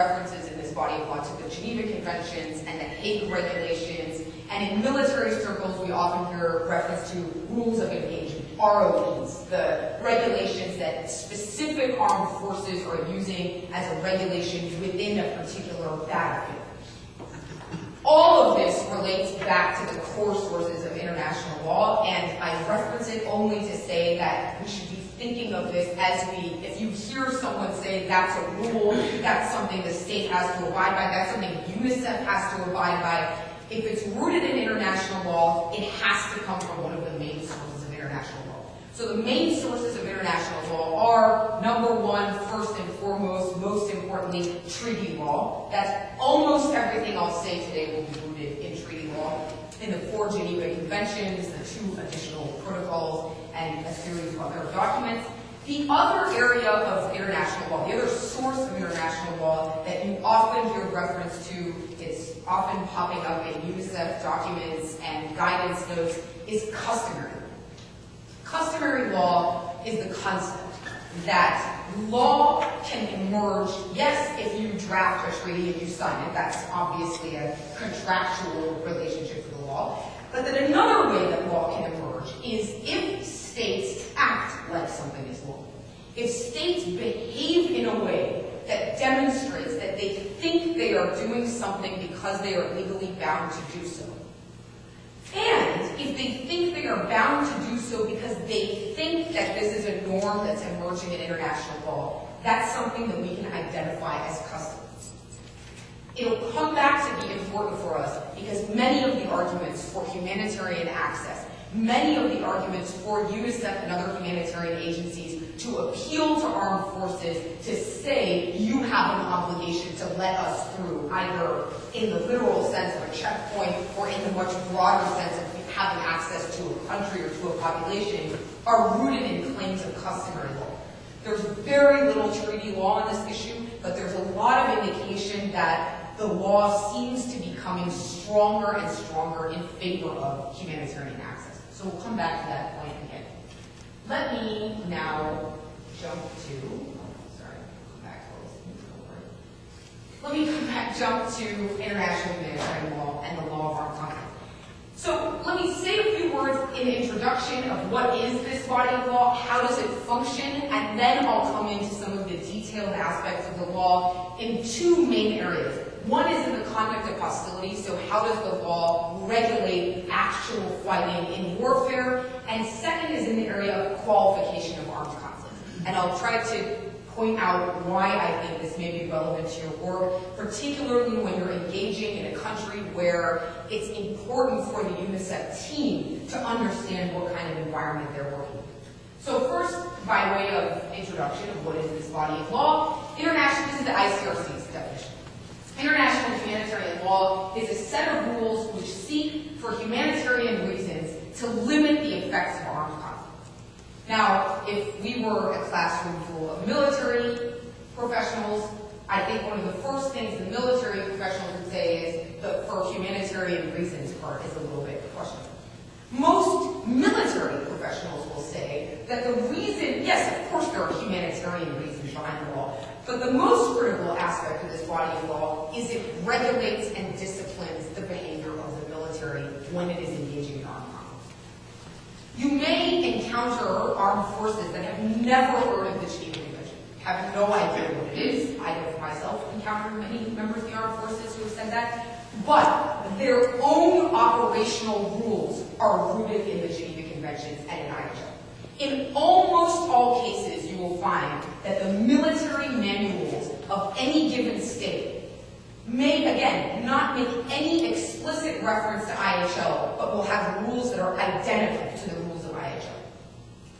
references in this body of law to the Geneva Conventions and the Hague Regulations, and in military circles we often hear reference to rules of engagement, ROEs, the regulations that specific armed forces are using as a regulation within a particular battlefield. All of this relates back to the core sources of international law, and I reference it only to say that we should be thinking of this as if you hear someone say that's a rule, that's something the state has to abide by, that's something UNICEF has to abide by, if it's rooted in international law, it has to come from one of the main sources of international law. So the main sources of international law are, number one, first and foremost, most importantly, treaty law. That's almost everything I'll say today will be rooted in treaty law. In the 4 Geneva Conventions, the 2 additional protocols, and a series of other documents. The other area of international law, the other source of international law that you often hear reference to, it's often popping up in UNICEF documents and guidance notes, is customary. Customary law is the concept that law can emerge, yes, if you draft a treaty and you sign it, that's obviously a contractual relationship to the law, but that another way that law can emerge is if states act like something is law. If states behave in a way that demonstrates that they think they are doing something because they are legally bound to do so. And if they think they are bound to do so because they think that this is a norm that's emerging in international law, that's something that we can identify as customs. It'll come back to be important for us because many of the arguments for humanitarian access, many of the arguments for UNICEF and other humanitarian agencies to appeal to armed forces to say you have an obligation to let us through, either in the literal sense of a checkpoint or in the much broader sense of having access to a country or to a population, are rooted in claims of customary law. There's very little treaty law on this issue, but there's a lot of indication that the law seems to be becoming stronger and stronger in favor of humanitarian access. So we'll come back to that point again. Let me now jump to international humanitarian law and the law of armed conflict. So let me say a few words in the introduction of what is this body of law, how does it function, and then I'll come into some of the detailed aspects of the law in 2 main areas. One is in the conduct of hostility, so how does the law regulate actual fighting in warfare? And second is in the area of qualification of armed conflict. And I'll try to point out why I think this may be relevant to your work, particularly when you're engaging in a country where it's important for the UNICEF team to understand what kind of environment they're working in. So first, by way of introduction of what is this body of law, this is the ICRC's definition. International humanitarian law is a set of rules which seek, for humanitarian reasons, to limit the effects of armed conflict. Now, if we were a classroom full of military professionals, I think one of the first things the military professionals would say is the for humanitarian reasons part is a little bit questionable. Most military professionals will say that the reason, yes, of course there are humanitarian reasons behind the law, but the most critical aspect of this body of law is it regulates and disciplines the behavior of the military when it is engaging in armed conflict. You may encounter armed forces that have never heard of the Geneva Convention, have no idea what it is. I have myself encountered many members of the armed forces who have said that, but their own operational rules are rooted in the Geneva Conventions and in IHL. In almost all cases, you will find that the military manuals of any given state may, again, not make any explicit reference to IHL, but will have rules that are identical to the rules of IHL.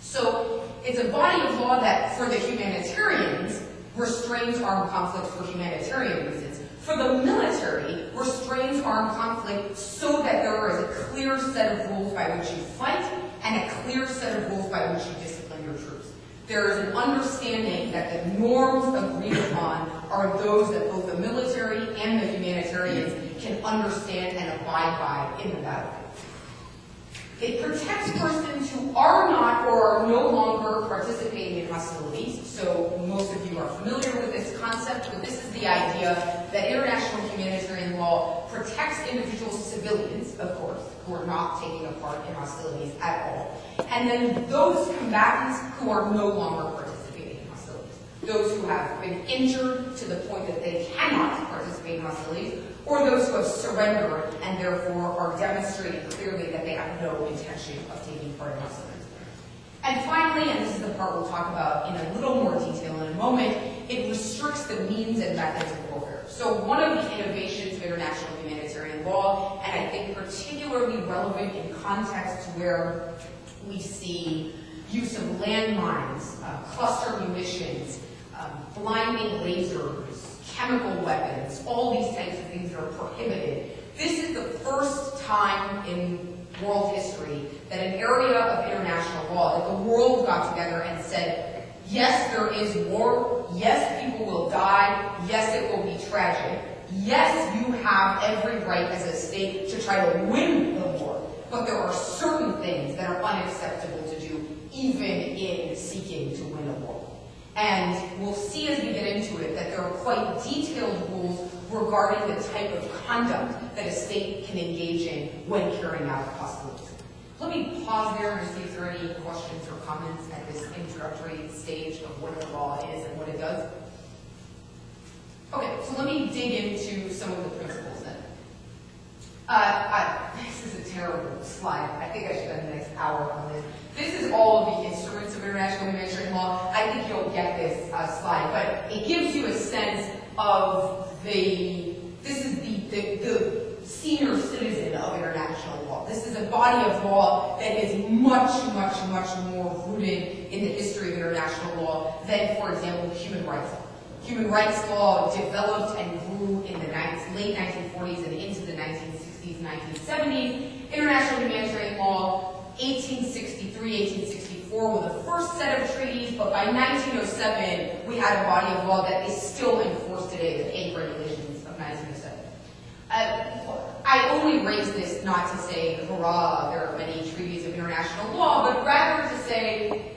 So it's a body of law that, for the humanitarians, restrains armed conflict for humanitarian reasons. For the military, restrains armed conflict so that there is a clear set of rules by which you fight and a clear set of rules by which you discipline your troops. There is an understanding that the norms agreed upon are those that both the military and the humanitarians can understand and abide by in the battlefield. It protects persons who are not or are no longer participating in hostilities. So most of you are familiar with this concept, but this is the idea that international humanitarian law protects individual civilians, of course, who are not taking a part in hostilities at all, and then those combatants who are no longer participating in hostilities. Those who have been injured to the point that they cannot participate in hostilities, or those who have surrendered and therefore are demonstrating clearly that they have no intention of taking part in hostilities. And finally, and this is the part we'll talk about in a little more detail in a moment, it restricts the means and methods of warfare. So one of the innovations of international humanitarian law, and I think particularly relevant in context where we see use of landmines, cluster munitions, blinding lasers, chemical weapons, all these types of things that are prohibited. This is the first time in world history that an area of international law, that the world got together and said, yes, there is war, yes, people will die, yes, it will be tragic, yes, you have every right as a state to try to win the war, but there are certain things that are unacceptable to do, even in seeking to win a war. And we'll see as we get into it that there are quite detailed rules regarding the type of conduct that a state can engage in when carrying out hostilities. Let me pause there and see if there are any questions or comments at this introductory stage of what the law is and what it does. Okay, so let me dig into some of the principles then. This is a terrible slide. I think I should spend the next hour on this. This is all of the instruments of international humanitarian law. I think you'll get this slide, but it gives you a sense of this is the senior citizen of international law. This is a body of law that is much, much, much more rooted in the history of international law than, for example, human rights law. Human rights law developed and grew in the late 1940s and into the 1960s, 1970s. International humanitarian law, 1863, 1864 were the first set of treaties, but by 1907, we had a body of law that is still in force today, the Hague Regulations of 1907. I only raise this not to say, hurrah, there are many treaties of international law, but rather to say,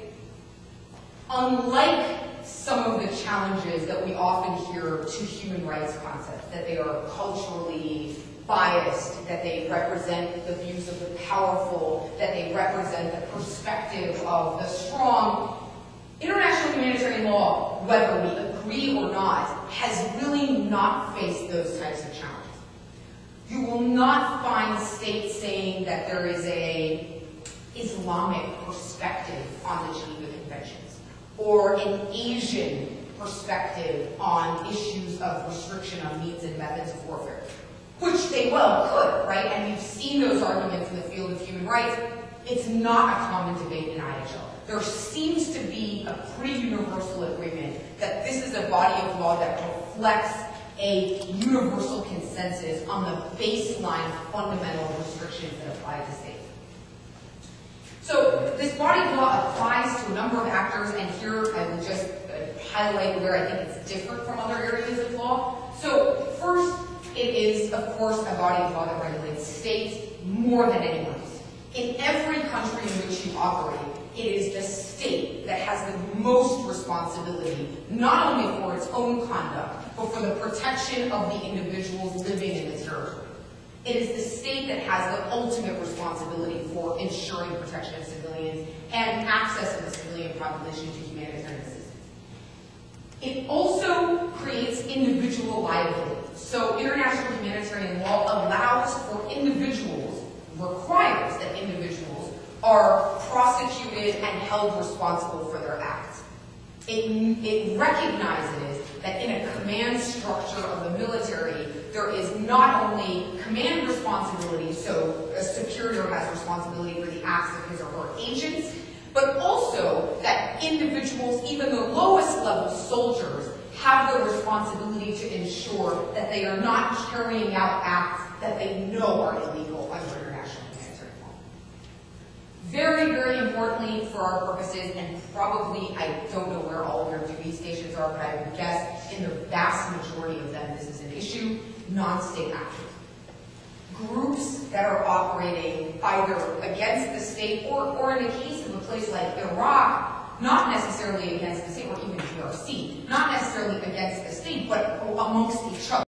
unlike some of the challenges that we often hear to human rights concepts, that they are culturally biased, that they represent the views of the powerful, that they represent the perspective of the strong, international humanitarian law, whether we agree or not, has really not faced those types of challenges. You will not find states saying that there is an Islamic perspective on the Geneva Conventions, or an Asian perspective on issues of restriction on means and methods of warfare, which they well could, right? And you've seen those arguments in the field of human rights. It's not a common debate in IHL. There seems to be a pretty universal agreement that this is a body of law that reflects a universal consensus on the baseline fundamental restrictions that apply to states. So this body of law applies to a number of actors, and here I will just highlight where I think it's different from other areas of law. So first, it is, of course, a body of law that regulates states more than anyone else. In every country in which you operate, it is the state that has the most responsibility, not only for its own conduct, but for the protection of the individuals living in the territory. It is the state that has the ultimate responsibility for ensuring protection of civilians and access of the civilian population to humanitarian assistance. It also creates individual liability. So international humanitarian law allows for individuals, requires that individuals are prosecuted and held responsible for their acts. It recognizes that in a command structure of the military, there is not only command responsibility, so a superior has responsibility for the acts of his or her agents, but also that individuals, even the lowest level soldiers, have the responsibility to ensure that they are not carrying out acts that they know are illegal under international humanitarian law. Very, very importantly for our purposes, and probably, I don't know where all of your duty stations are, but I would guess in the vast majority of them this is an issue, non-state actors. groups that are operating either against the state or in the case of a place like Iraq, not necessarily against the state, or even PRC, not necessarily against the state, but amongst each other.